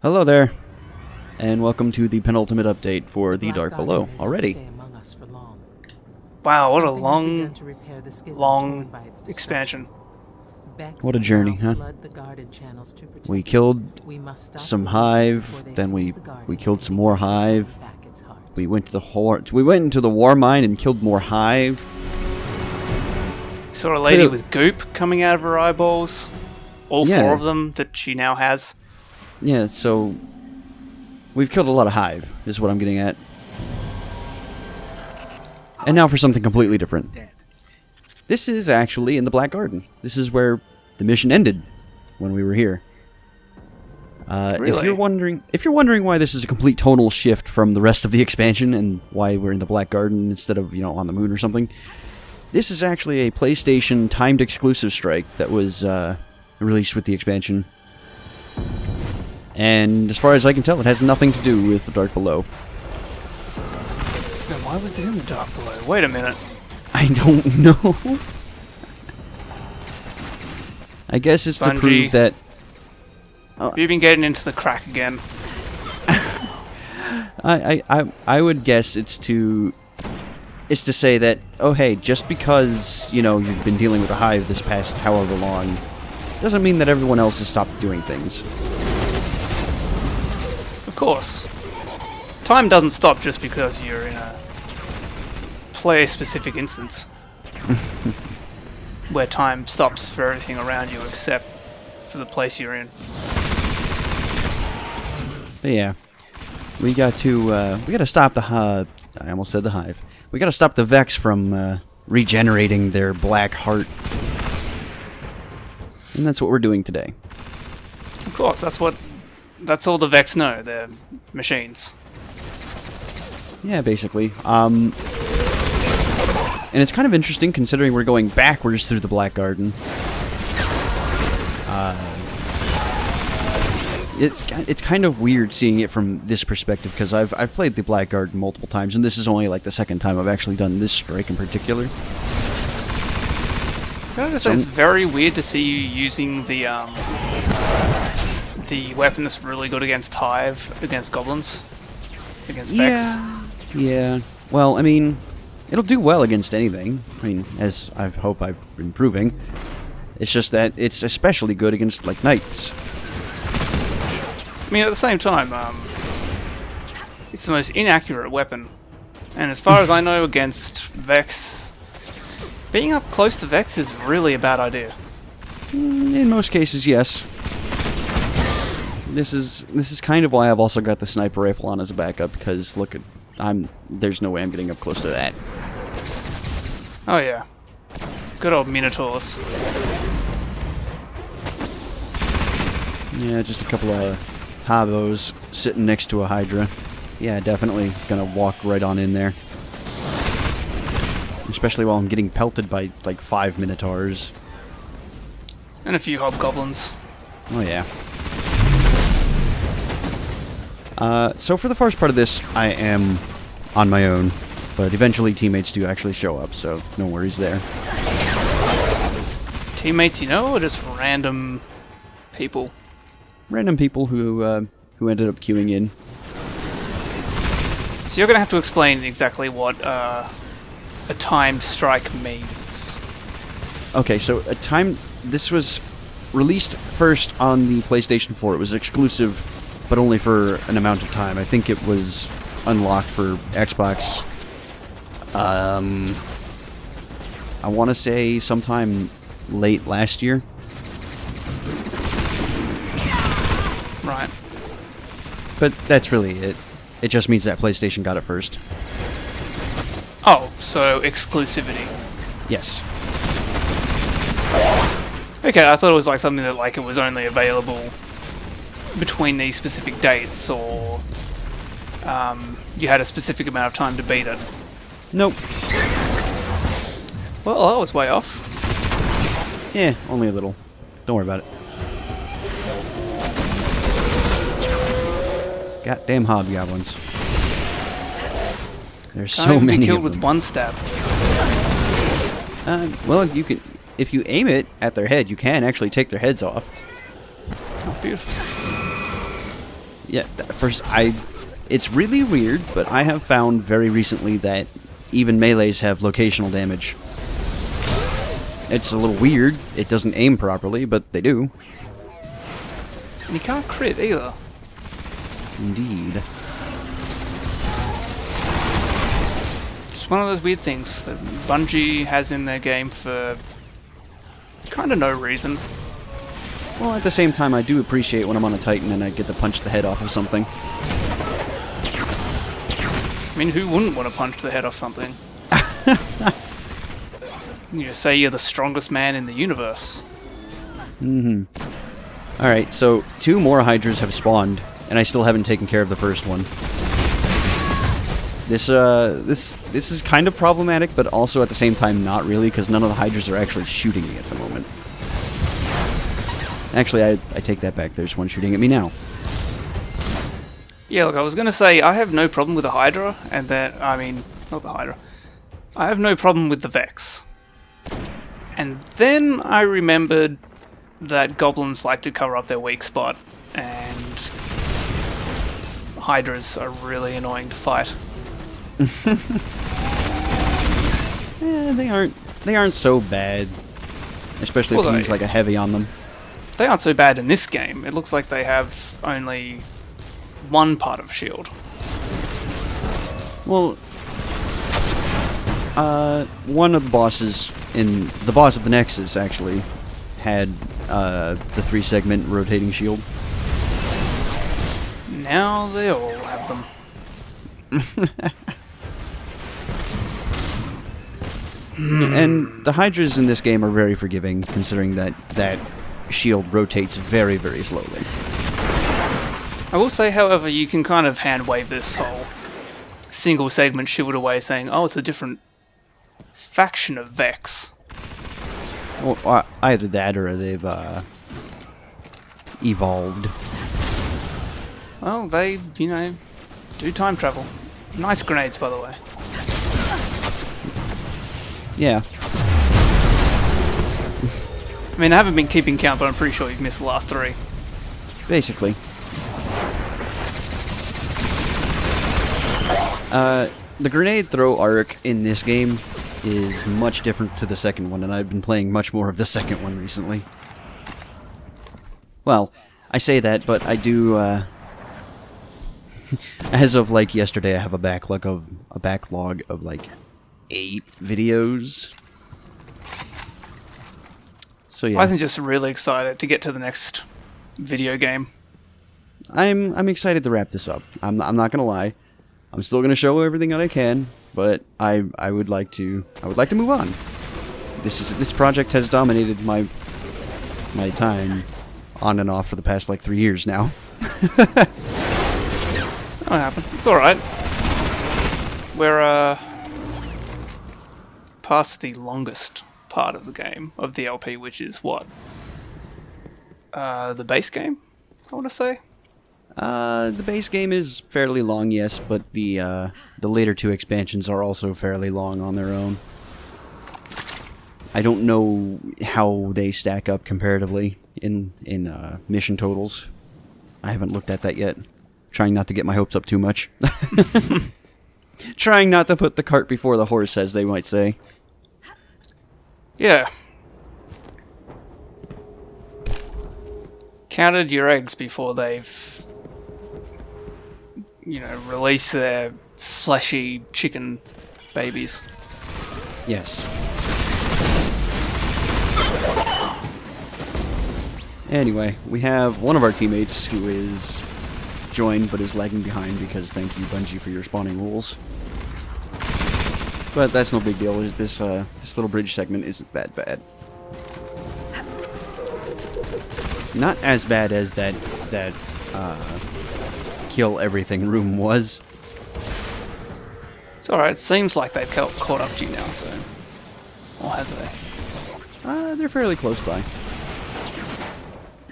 Hello there, and welcome to the penultimate update for The Dark Below already. Wow, what a long expansion. What a journey, huh? We killed some hive, then we killed some more hive. We went into the war mine and killed more hive. Saw a lady with goop coming out of her eyeballs. All Yeah. four of them that she now has. Yeah, so we've killed a lot of hive, is what I'm getting at. And now for something completely different. This is actually in the Black Garden. This is where the mission ended when we were here. Really? If you're wondering why this is a complete tonal shift from the rest of the expansion and why we're in the Black Garden instead of, on the moon or something, this is actually a PlayStation timed exclusive strike that was released with the expansion. And as far as I can tell, it has nothing to do with the Dark Below. Then why was it in the Dark Below? Wait a minute. I don't know. I guess it's Bungie, to prove that... you've been getting into the crack again. I would guess it's to say that, oh hey, just because, you've been dealing with a hive this past however long, doesn't mean that everyone else has stopped doing things. Of course. Time doesn't stop just because you're in a player-specific instance. Where time stops for everything around you except for the place you're in. But yeah, we got to stop the hive. I almost said the hive. We got to stop the Vex from regenerating their black heart, and that's what we're doing today. Of course, that's all the Vex know. They're machines. Yeah, basically. And it's kind of interesting considering we're going backwards through the Black Garden. It's kind of weird seeing it from this perspective because I've played the Black Garden multiple times, and this is only like the second time I've actually done this strike in particular. Can I just say it's very weird to see you using the weapon that's really good against hive, against goblins, against Vex. Yeah. Well, I mean, it'll do well against anything. I mean, as I hope I've been proving. It's just that it's especially good against, like, knights. I mean, at the same time, it's the most inaccurate weapon. And as far as I know, against Vex, being up close to Vex is really a bad idea. In most cases, yes. This is kind of why I've also got the sniper rifle on as a backup, because look, there's no way I'm getting up close to that. Oh yeah. Good old Minotaurs. Yeah, just a couple of Habos sitting next to a Hydra. Yeah, definitely gonna walk right on in there. Especially while I'm getting pelted by, like, 5 Minotaurs. And a few hobgoblins. Oh yeah. So for the first part of this, I am on my own, but eventually teammates do actually show up, so no worries there. Teammates, or just random people? Random people who ended up queuing in. So you're going to have to explain exactly what a timed strike means. Okay, so this was released first on the PlayStation 4. It was exclusive, but only for an amount of time. I think it was unlocked for Xbox. I want to say sometime late last year. Right. But that's really it. It just means that PlayStation got it first. Oh, so exclusivity. Yes. Okay, I thought it was like something that it was only available between these specific dates, or you had a specific amount of time to beat it. Nope. Well, I was way off. Yeah, only a little. Don't worry about it. Goddamn hobgoblins. There's so many. Be killed of with them. one stab. Well, you can, if you aim it at their head, you can actually take their heads off. Oh, beautiful. Yeah, it's really weird, but I have found very recently that even melees have locational damage. It's a little weird. It doesn't aim properly, but they do. And you can't crit either. Indeed. It's one of those weird things that Bungie has in their game for kind of no reason. Well, at the same time, I do appreciate when I'm on a Titan and I get to punch the head off of something. I mean, who wouldn't want to punch the head off something? You just say you're the strongest man in the universe. Mm-hmm. Alright, so 2 more Hydras have spawned, and I still haven't taken care of the first one. This is kind of problematic, but also at the same time not really, because none of the Hydras are actually shooting me at the moment. Actually, I take that back. There's one shooting at me now. Yeah, look, I was going to say, I have no problem with the Hydra, and that, I mean, not the Hydra. I have no problem with the Vex. And then I remembered that goblins like to cover up their weak spot, and Hydras are really annoying to fight. They aren't so bad, especially if you use like a heavy on them. They aren't so bad in this game. It looks like they have only one part of shield. Well, one of the bosses the boss of the Nexus actually had the 3-segment rotating shield. Now they all have them. And the Hydras in this game are very forgiving, considering that shield rotates very, very slowly. I will say, however, you can kind of hand wave this whole single segment shield away, saying, oh, it's a different faction of Vex. Well, either that or they've evolved. Well, they, you know, do time travel. Nice grenades, by the way. Yeah. I mean, I haven't been keeping count, but I'm pretty sure you've missed the last 3. Basically. The grenade throw arc in this game is much different to the second one, and I've been playing much more of the second one recently. Well, I say that, but I do, as of like yesterday, I have a backlog of like 8 videos. So yeah. I think just really excited to get to the next video game. I'm excited to wrap this up. I'm not gonna lie. I'm still gonna show everything that I can, but I would like to move on. This project has dominated my time on and off for the past like 3 years now. That'll happen. It's alright. We're past the longest part of the game, of the LP, which is what? The base game, I want to say? The base game is fairly long, yes, but the later 2 expansions are also fairly long on their own. I don't know how they stack up comparatively in mission totals. I haven't looked at that yet. Trying not to get my hopes up too much. Trying not to put the cart before the horse, as they might say. Yeah. Counted your eggs before they've, you know, released their fleshy chicken babies. Yes. Anyway, we have one of our teammates who is joined but is lagging behind because thank you, Bungie, for your spawning rules. But that's no big deal. This little bridge segment isn't that bad. Not as bad as that kill everything room was. It's alright, it seems like they've caught up to you now, so... Or have they? They're fairly close by.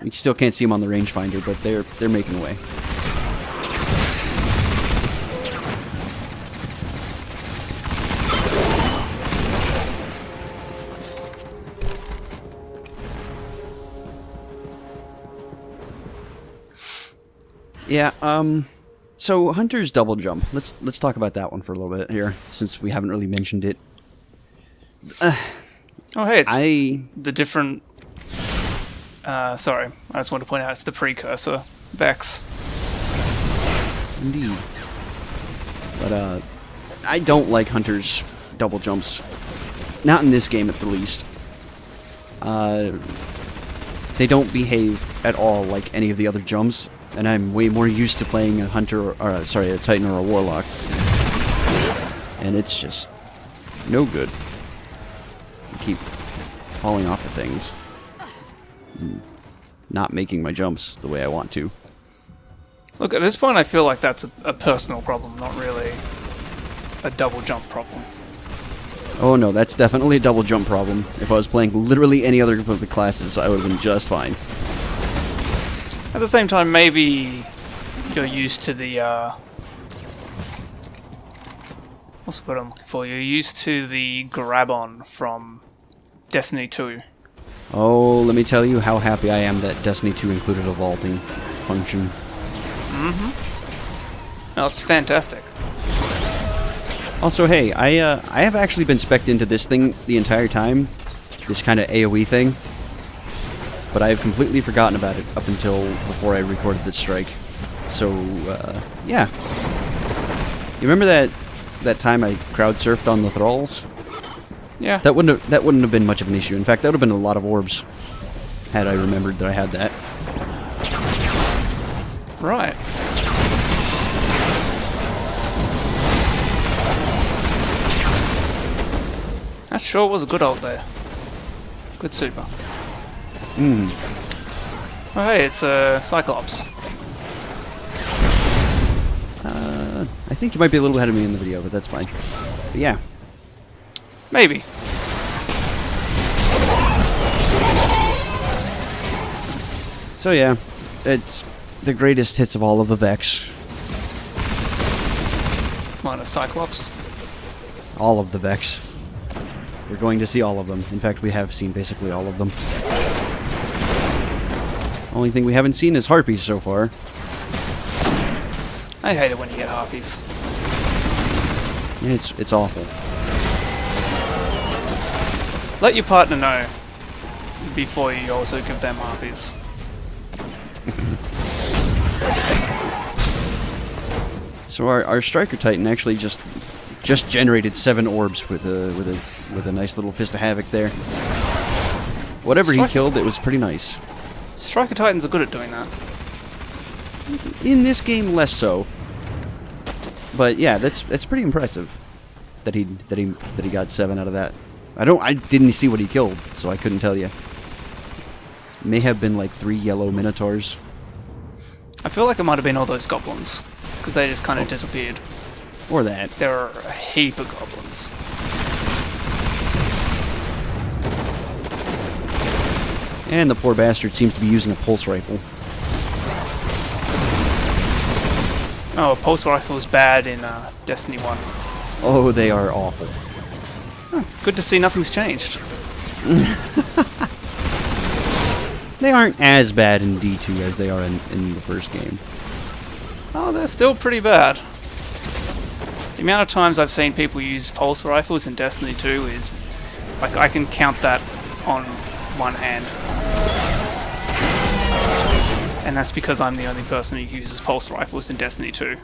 You still can't see them on the rangefinder, but they're making away. Yeah, so Hunter's double jump. Let's talk about that one for a little bit here, since we haven't really mentioned it. Oh, hey, it's the different... sorry, I just want to point out it's the precursor, Vex. Indeed. But, I don't like Hunter's double jumps. Not in this game, at the least. They don't behave at all like any of the other jumps, and I'm way more used to playing a Hunter, or a Titan or a Warlock. And it's just no good. I keep falling off of things. And not making my jumps the way I want to. Look, at this point I feel like that's a personal problem, not really a double jump problem. Oh no, that's definitely a double jump problem. If I was playing literally any other of the classes, I would have been just fine. At the same time, maybe you're used to the, what's the word I'm looking for? You're used to the grab-on from Destiny 2. Oh, let me tell you how happy I am that Destiny 2 included a vaulting function. Mm-hmm. Oh, it's fantastic. Also, hey, I have actually been spec'd into this thing the entire time, this kind of AoE thing, but I've completely forgotten about it up until before I recorded this strike. So, yeah. You remember that time I crowd surfed on the thralls? Yeah. That wouldn't have been much of an issue. In fact, that would have been a lot of orbs had I remembered that I had that. Right. That sure was a good ult there. Good super. Hmm. Oh hey, it's a Cyclops. I think you might be a little ahead of me in the video, but that's fine. But yeah. Maybe. So yeah, it's the greatest hits of all of the Vex. Minus Cyclops. All of the Vex. We're going to see all of them. In fact, we have seen basically all of them. Only thing we haven't seen is Harpies so far. I hate it when you get Harpies. Yeah, it's awful. Let your partner know before you also give them Harpies. So our Striker Titan actually just generated 7 orbs with a nice little Fist of Havoc there. Whatever he killed, it was pretty nice. Striker Titans are good at doing that. In this game, less so. But yeah, that's pretty impressive that he got 7 out of that. I didn't see what he killed, so I couldn't tell you. May have been like 3 yellow minotaurs. I feel like it might have been all those goblins, because they just kind of disappeared. Or that. There are a heap of goblins. And the poor bastard seems to be using a pulse rifle. Oh, a pulse rifle is bad in Destiny 1. Oh, they are awful. Oh, good to see nothing's changed. They aren't as bad in D2 as they are in the first game. Oh, they're still pretty bad. The amount of times I've seen people use pulse rifles in Destiny 2 is... like, I can count that on one hand. And that's because I'm the only person who uses pulse rifles in Destiny 2.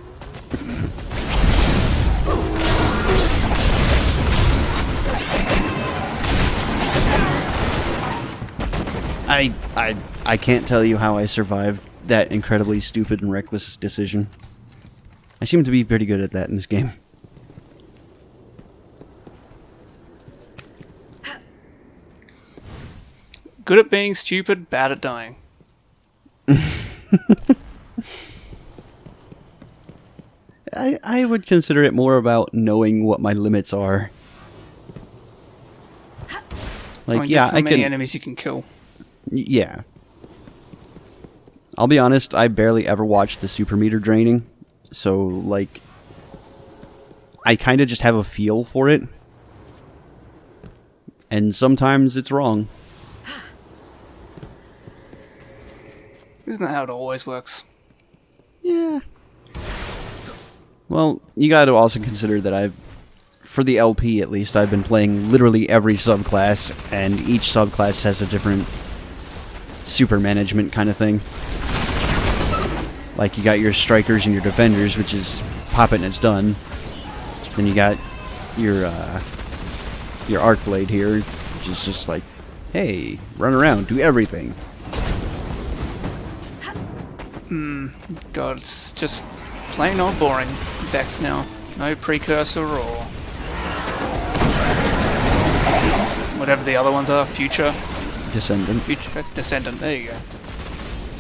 I can't tell you how I survived that incredibly stupid and reckless decision. I seem to be pretty good at that in this game. Good at being stupid, bad at dying. I would consider it more about knowing what my limits are. Like, I mean, yeah, just how many enemies you can kill. Yeah. I'll be honest, I barely ever watched the super meter draining, so, like, I kind of just have a feel for it. And sometimes it's wrong. Isn't that how it always works? Yeah. Well, you got to also consider that for the LP at least, I've been playing literally every subclass, and each subclass has a different super management kind of thing. Like, you got your strikers and your defenders, which is pop it and it's done. Then you got your arc blade here, which is just like, hey, run around, do everything. God, it's just plain old boring. Vex now. No precursor or whatever the other ones are. Future. Descendant. Future Descendant. There you go.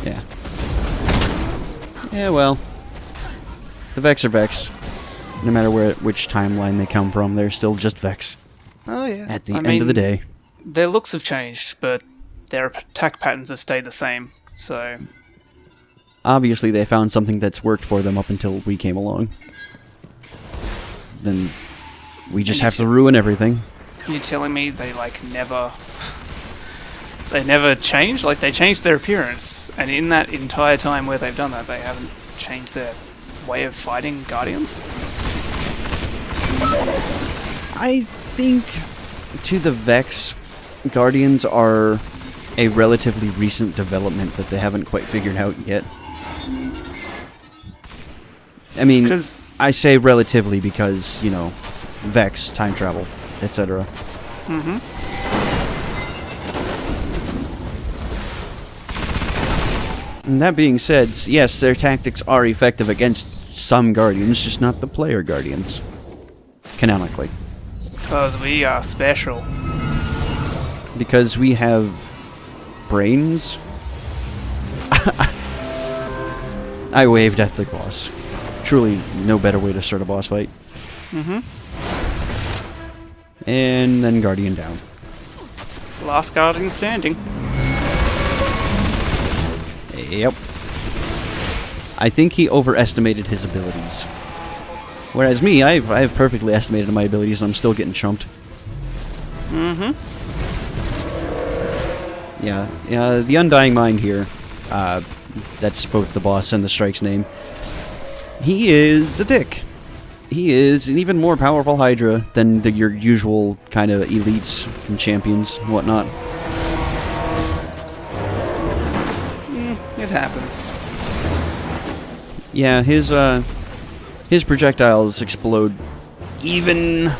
Yeah. Yeah, well, the Vex are Vex. No matter which timeline they come from, they're still just Vex. Oh yeah. At the end of the day. Their looks have changed, but their attack patterns have stayed the same. So obviously, they found something that's worked for them up until we came along. Then we just have to ruin everything. You're telling me they never changed? Like, they changed their appearance, and in that entire time where they've done that, they haven't changed their way of fighting Guardians? I think to the Vex, Guardians are a relatively recent development that they haven't quite figured out yet. I mean, I say relatively because, you know, Vex, time travel, etc. Mm-hmm. And that being said, yes, their tactics are effective against some Guardians, just not the player Guardians. Canonically. Because we are special. Because we have brains? I waved at the boss. Truly no better way to start a boss fight. Mm-hmm. And then Guardian down. Last Guardian standing. Yep. I think he overestimated his abilities. Whereas me, I've perfectly estimated my abilities and I'm still getting chumped. Mm-hmm. Yeah, the Undying Mind here, that's both the boss and the strike's name, he is a dick. He is an even more powerful Hydra than your usual kind of elites and champions and whatnot. It happens. Yeah, his projectiles explode even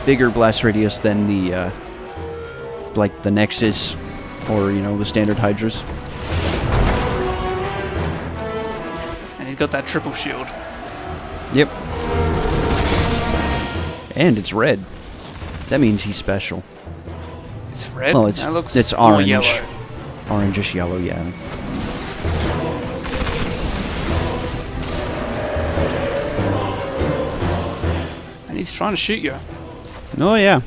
bigger blast radius than the, like the Nexus or, you know, the standard Hydras. And he's got that triple shield. Yep. And it's red. That means he's special. It's red? Well, that looks it's more orange. yellow. Orangish yellow, yeah. And he's trying to shoot you. Oh, yeah.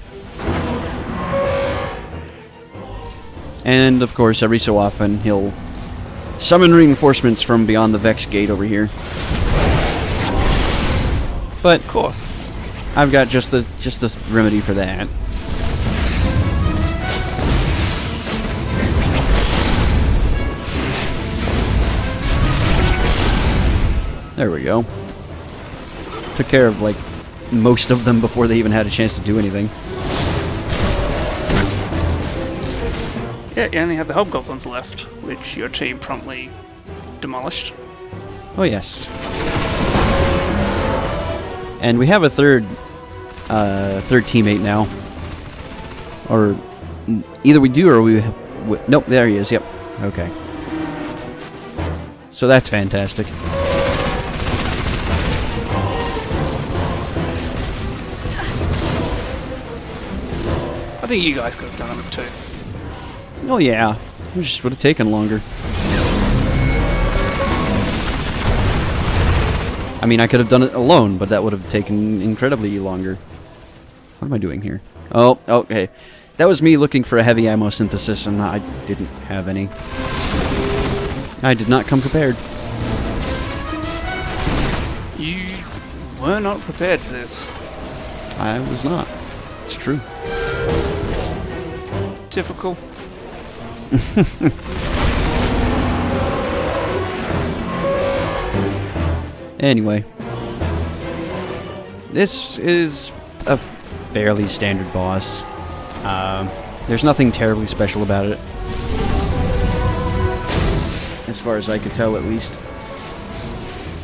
And, of course, every so often, he'll summon reinforcements from beyond the Vex gate over here. But, Of course. I've got just the remedy for that. There we go. Took care of, like, most of them before they even had a chance to do anything. Yeah, you only have the Hobgoblins left, which your team promptly demolished. Oh, yes. And we have a third teammate now. Or either we do or we nope, there he is. Yep. Okay. So that's fantastic. I think you guys could have done it too. Oh yeah. It just would have taken longer. I mean, I could have done it alone, but that would have taken incredibly longer. What am I doing here? Oh, okay. That was me looking for a heavy ammo synthesis, and I didn't have any. I did not come prepared. You were not prepared for this. I was not. It's true. Typical. Anyway, this is a fairly standard boss. There's nothing terribly special about it, as far as I could tell, at least.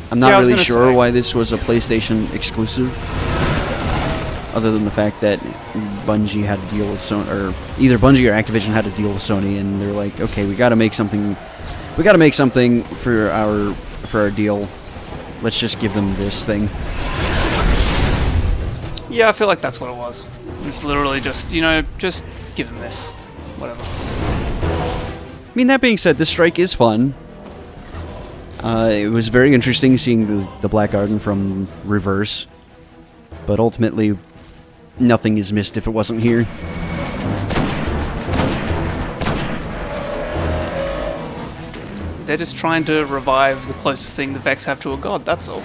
I'm not really sure why this was a PlayStation exclusive, other than the fact that Bungie had a deal with Sony, or either Bungie or Activision had a deal with Sony, and they're like, okay, we gotta make something. We gotta make something for our deal. Let's just give them this thing. Yeah, I feel like that's what it was. It's literally just, you know, just give them this. Whatever. I mean, that being said, this strike is fun. It was very interesting seeing the Black Garden from reverse. But ultimately, nothing is missed if it wasn't here. They're just trying to revive the closest thing the Vex have to a god, that's all.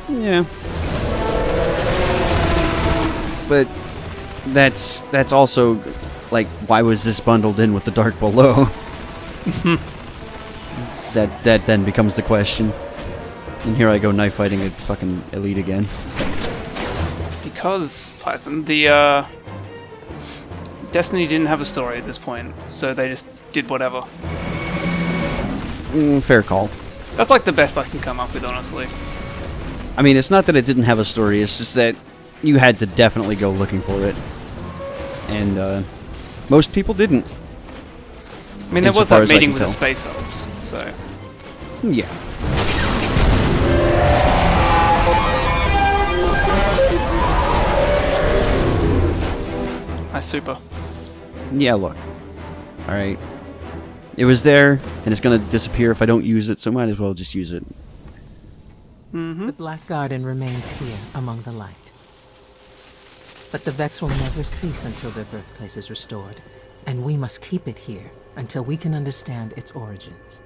Yeah. But that's also, like, why was this bundled in with the Dark Below? that then becomes the question. And here I go knife fighting a fucking elite again. Because, Python, the, Destiny didn't have a story at this point, so they just did whatever. Fair call. That's like the best I can come up with, honestly. I mean, it's not that it didn't have a story, it's just that you had to definitely go looking for it. And, most people didn't. I mean, there was that meeting with the space elves, so... Yeah. Nice super. Yeah, look. Alright. It was there, and it's gonna disappear if I don't use it, so might as well just use it. The Black Garden remains here, among the light. But the Vex will never cease until their birthplace is restored, and we must keep it here until we can understand its origins.